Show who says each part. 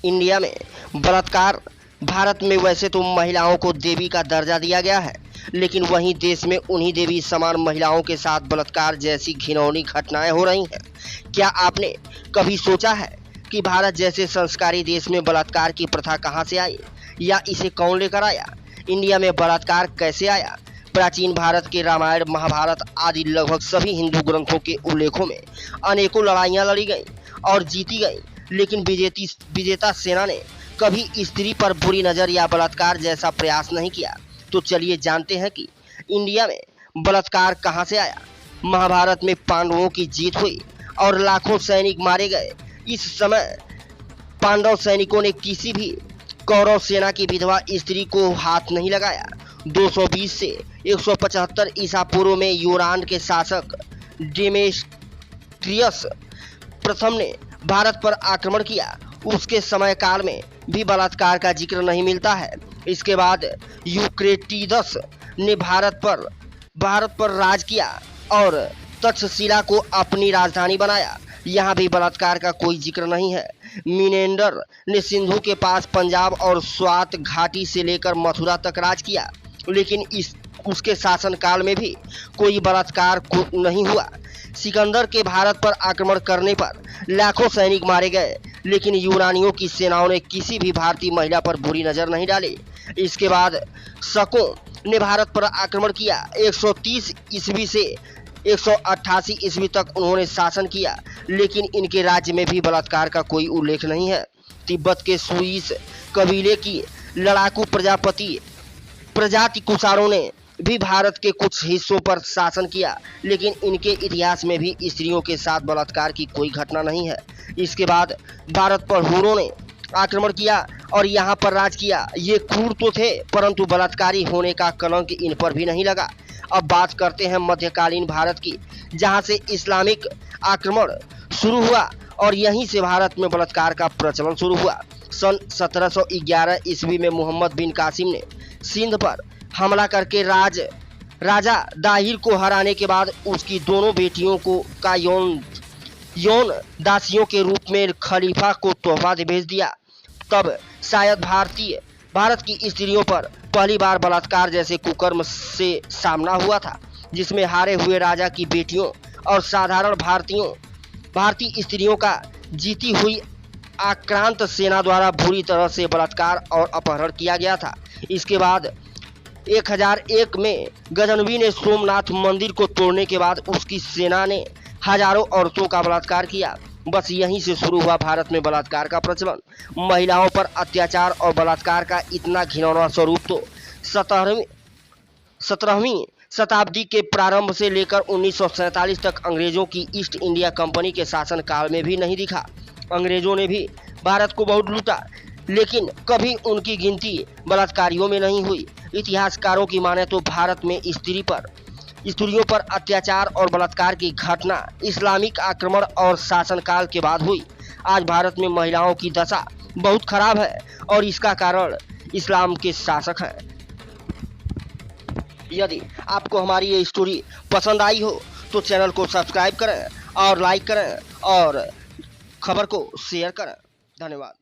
Speaker 1: India में बलात्कार। भारत में वैसे तो महिलाओं को देवी का दर्जा दिया गया है, लेकिन वहीं देश में उन्हीं देवी समान महिलाओं के साथ बलात्कार जैसी घिनौनी घटनाएं हो रही हैं। क्या आपने कभी सोचा है कि भारत जैसे संस्कारी देश में बलात्कार की प्रथा कहां से आई, या इसे कौन लेकर आया? इंडिया में बलात्कार कैसे आया? प्राचीन भारत के रामायण, महाभारत आदि लगभग सभी हिंदू ग्रंथों के उल्लेखों में अनेकों लड़ाइयां लड़ी गईं और जीती गईं, लेकिन विजेता सेना ने कभी स्त्री पर बुरी नज़र या बलात्कार जैसा प्रयास नहीं किया। तो चलिए जानते हैं कि इंडिया में बलात्कार कहां से आया। महाभारत में पांडवों की जीत हुई और लाखों सैनिक मारे गए। इस समय पांडव सैनिकों ने किसी भी कौरव सेना की विधवा स्त्री को हाथ नहीं लगाया। 220 से 175 ईसा पूर्व में यूनान के शासक डेमेट्रियस प्रथम ने भारत पर आक्रमण किया। उसके समय काल में भी बलात्कार का जिक्र नहीं मिलता है। इसके बाद यूक्रेटिदस ने भारत पर राज किया और तक्षशिला को अपनी राजधानी बनाया। यहाँ भी बलात्कार का कोई जिक्र नहीं है। मिनेंडर ने सिंधु के पास पंजाब और स्वात घाटी से लेकर मथुरा तक राज किया, लेकिन उसके शासनकाल में भी कोई बलात्कार नहीं हुआ। सिकंदर के भारत पर आक्रमण करने पर लाखों सैनिक मारे गए, लेकिन यूनानियों की सेनाओं ने किसी भी भारतीय महिला पर बुरी नज़र नहीं डाली। इसके बाद शकों ने भारत पर आक्रमण किया। 130 ईस्वी से 188 ईस्वी तक उन्होंने शासन किया, लेकिन इनके राज्य में भी बलात्कार का कोई उल्लेख नहीं है। तिब्बत के सुईस कबीले की लड़ाकू प्रजाति कुषाणों ने भी भारत के कुछ हिस्सों पर शासन किया, लेकिन इनके इतिहास में भी स्त्रियों के साथ बलात्कार की कोई घटना नहीं है। इसके बाद भारत पर हुनों ने आक्रमण किया और यहाँ पर राज किया। ये क्रूर तो थे, परंतु बलात्कारी होने का कलंक इन पर भी नहीं लगा। अब बात करते हैं मध्यकालीन भारत की, जहाँ से इस्लामिक आक्रमण शुरू हुआ और यहीं से भारत में बलात्कार का प्रचलन शुरू हुआ। सन 1711 ईस्वी में मोहम्मद बिन कासिम ने सिंध पर हमला करके राजा दाहिर को हराने के बाद उसकी दोनों बेटियों का यौन दासियों के रूप में खलीफा को तोहफा भेज दिया। तब शायद भारत की स्त्रियों पर पहली बार बलात्कार जैसे कुकर्म से सामना हुआ था, जिसमें हारे हुए राजा की बेटियों और साधारण भारतीय स्त्रियों का जीती हुई आक्रांत सेना द्वारा बुरी तरह से बलात्कार और अपहरण किया गया था। इसके बाद 1001 में गजनवी ने सोमनाथ मंदिर को तोड़ने के बाद उसकी सेना ने हजारों औरतों का बलात्कार किया। बस यहीं से शुरू हुआ भारत में बलात्कार का प्रचलन। महिलाओं पर अत्याचार और बलात्कार का इतना घिनौना स्वरूप तो 17वीं शताब्दी के प्रारंभ से लेकर 1947 तक अंग्रेजों की ईस्ट इंडिया कंपनी के शासन काल में भी नहीं दिखा। अंग्रेजों ने भी भारत को बहुत लूटा, लेकिन कभी उनकी गिनती बलात्कारियों में नहीं हुई। इतिहासकारों की माने तो भारत में स्त्रियों पर अत्याचार और बलात्कार की घटना इस्लामिक आक्रमण और शासनकाल के बाद हुई। आज भारत में महिलाओं की दशा बहुत खराब है और इसका कारण इस्लाम के शासक हैं। यदि आपको हमारी ये स्टोरी पसंद आई हो तो चैनल को सब्सक्राइब करें और लाइक करें और खबर को शेयर करें। धन्यवाद।